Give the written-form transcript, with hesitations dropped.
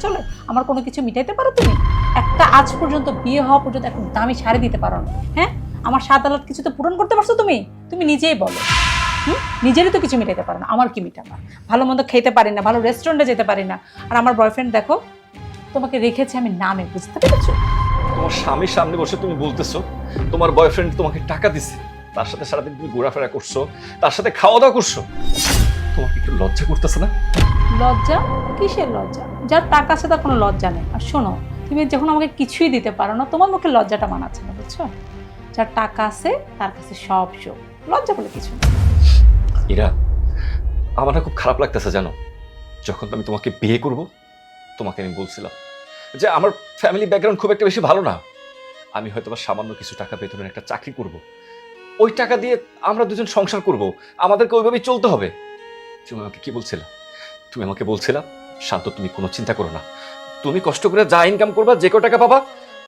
চলে? আমার কোনো কিছু মিটাইতে পারো তুমি? একটা আজ পর্যন্ত বিয়ে হওয়া পর্যন্ত একটা দামি শাড়ি দিতে পারো না। হ্যাঁ, আমার সাত আলাদ কিছু তো পূরণ করতে পারছো তুমি? তুমি নিজেই বলো। নিজেরই তো কিছু মিটাইতে পারো না, আমার কি মিটাবা? ভালো মন্দ খেতে পারি না, ভালো রেস্টুরেন্টে যেতে পারি না, আর আমার বয়ফ্রেন্ড দেখো তোমাকে রেখেছে আমি নামে, বুঝতে পেরেছো? তোমার স্বামীর সামনে বসে তুমি বলতেছো তোমার বয়ফ্রেন্ড তোমাকে টাকা দিছে, তার সাথে সারাদিন তুমি ঘোরাফেরা করছো, তার সাথে খাওয়া দাওয়া করছো, তোমার কি একটু লজ্জা করতেছে না? লজ্জা? কিসের লজ্জা? যার টাকা আছে তার কোনো লজ্জা নেই। আর শোনো, তুমি যখন আমাকে কিছুই দিতে পারো না, তোমার মুখে লজ্জাটা মানাচ্ছে না, বুঝছো? যার টাকা আছে তার কাছে সব শোক, লজ্জা বলে কিছু না। ইরা, আমার না খুব খারাপ লাগতেছে জানো, যখন আমি তোমাকে বিয়ে করব তোমাকে আমি বলছিলাম যে আমার ফ্যামিলি ব্যাকগ্রাউন্ড খুব একটা বেশি ভালো না, আমি হয়তো বা সামান্য কিছু টাকা বেতনের একটা চাকরি করব, ওই টাকা দিয়ে আমরা দুজন সংসার করব, আমাদেরকে ওইভাবেই চলতে হবে। তুমি আমাকে কি বলছিলা? তুমি আমাকে বলছিলা শান্ত তুমি কোনো চিন্তা করো না, তুমি কষ্ট করে যা ইনকাম করবা, যে কয় টাকা পাবা